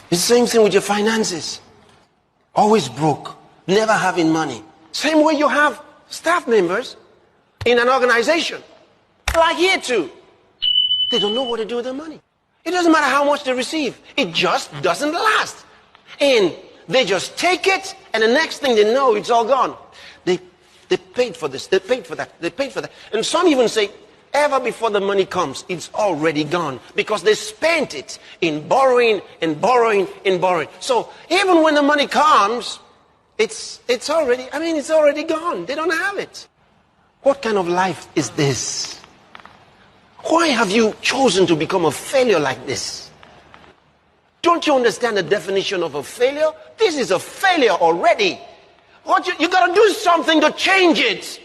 It's the same thing with your finances. Always broke, never having money. Same way you have staff members in an organization, like here too. They don't know what to do with their money. It doesn't matter how much they receive. It just doesn't last. And they just take it, and the next thing they know, it's all gone. They paid for this, they paid for that, they paid for that. And some even say, ever before the money comes, it's already gone. Because they spent it in borrowing and borrowing and borrowing. So even when the money comes, it's already gone. They don't have it. What kind of life is this? Why have you chosen to become a failure like this? Don't you understand the definition of a failure? This is a failure already. You got to do something to change it.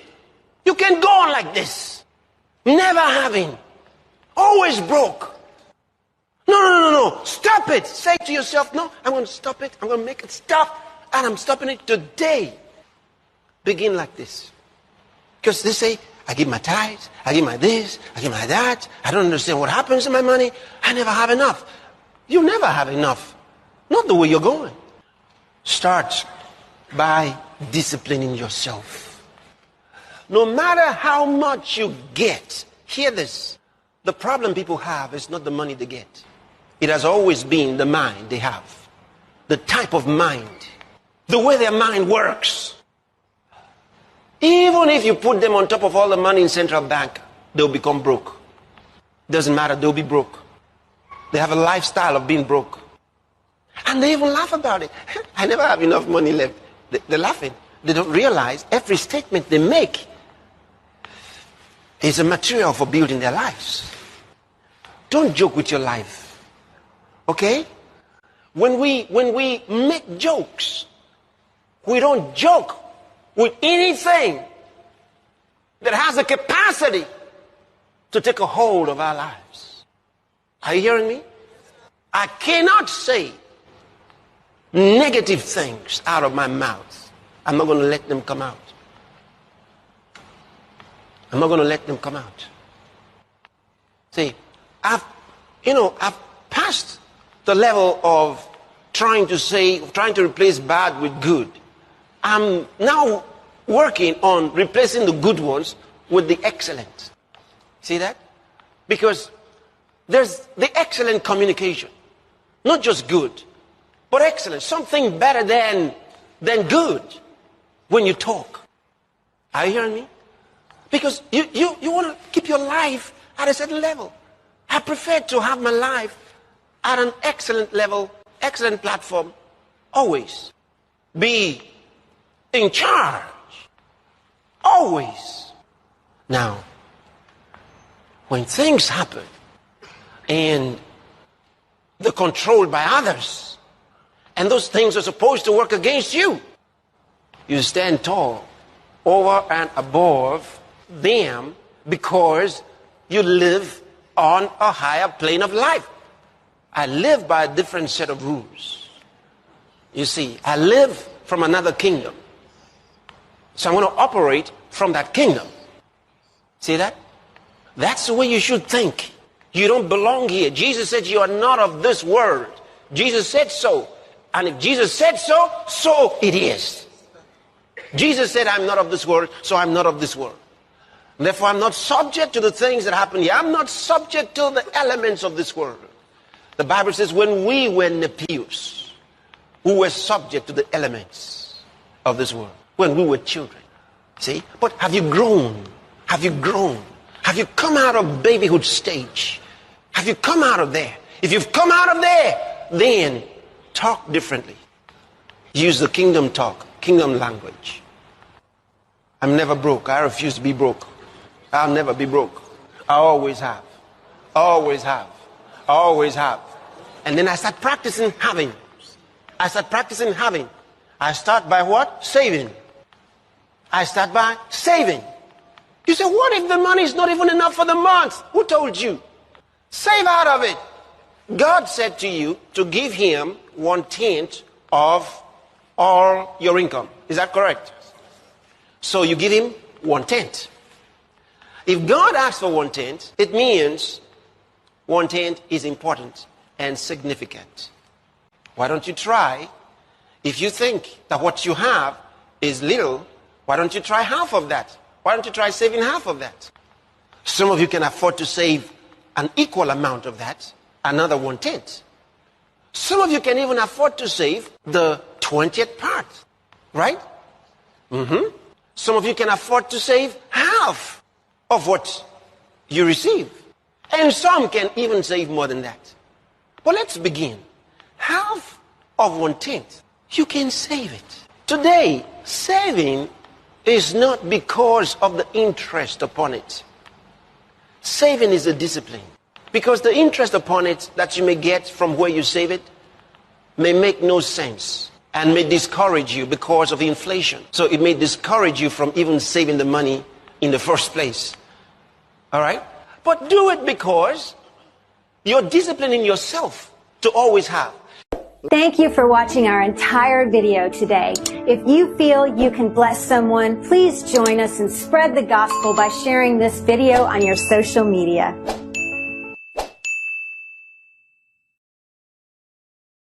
You can't go on like this. Never having. Always broke. No. Stop it. Say to yourself, no, I'm going to stop it. I'm going to make it stop. And I'm stopping it today. Begin like this. Because they say, I give my tithes, I give my this, I give my that. I don't understand what happens to my money. I never have enough. You never have enough. Not the way you're going. Start by disciplining yourself. No matter how much you get, hear this. The problem people have is not the money they get. It has always been the mind they have. The type of mind. The way their mind works. Even if you put them on top of all the money in central bank, they'll become broke. Doesn't matter, they'll be broke. They have a lifestyle of being broke. And they even laugh about it. I never have enough money left. They're laughing. They don't realize every statement they make is a material for building their lives. Don't joke with your life. Okay? When we make jokes, we don't joke with anything that has the capacity to take a hold of our lives. Are you hearing me? I cannot say negative things out of my mouth. I'm not going to let them come out. I'm not going to let them come out. See, I've passed the level of trying to replace bad with good. I'm now working on replacing the good ones with the excellent. See that? Because there's the excellent communication. Not just good, but excellent. Something better than good when you talk. Are you hearing me? Because you want to keep your life at a certain level. I prefer to have my life at an excellent level, excellent platform, always. Be in charge. Always. Now, when things happen and they're controlled by others, and those things are supposed to work against you, you stand tall over and above them because you live on a higher plane of life. I live by a different set of rules. You see, I live from another kingdom. So I'm going to operate from that kingdom. See that? That's the way you should think. You don't belong here. Jesus said you are not of this world. Jesus said so. And if Jesus said so, so it is. Jesus said, I'm not of this world, so I'm not of this world. Therefore, I'm not subject to the things that happen here. I'm not subject to the elements of this world. The Bible says when we were nepios, we were subject to the elements of this world. When we were children. See? But have you grown? Have you grown? Have you come out of babyhood stage? Have you come out of there? If you've come out of there, then talk differently. Use the kingdom talk, kingdom language. I'm never broke. I refuse to be broke. I'll never be broke. I always have. Always have. Always have. And then I start practicing having. I start practicing having. I start by what? Saving. I start by saving. You say, what if the money is not even enough for the month? Who told you? Save out of it. God said to you to give him 1/10 of all your income. Is that correct? So you give him 1/10. If God asks for 1/10, it means 1/10 is important and significant. Why don't you try, if you think that what you have is little, why don't you try half of that? Why don't you try saving half of that? Some of you can afford to save an equal amount of that, another 1/10. Some of you can even afford to save the 20th part, right? Some of you can afford to save half of what you receive. And some can even save more than that. But let's begin. Half of 1/10, you can save it. Today, saving is not because of the interest upon it. Saving is a discipline. Because the interest upon it that you may get from where you save it may make no sense and may discourage you because of inflation. So it may discourage you from even saving the money in the first place. All right? But do it because you're disciplining yourself to always have. Thank you for watching our entire video today. If you feel you can bless someone, please join us and spread the gospel by sharing this video on your social media.